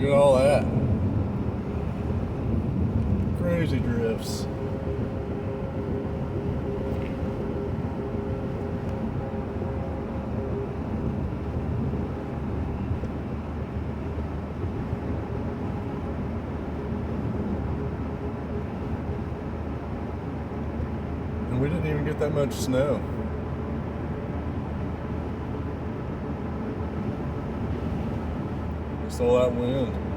Look at all that. Crazy drifts. And we didn't even get that much snow. Just all that wind.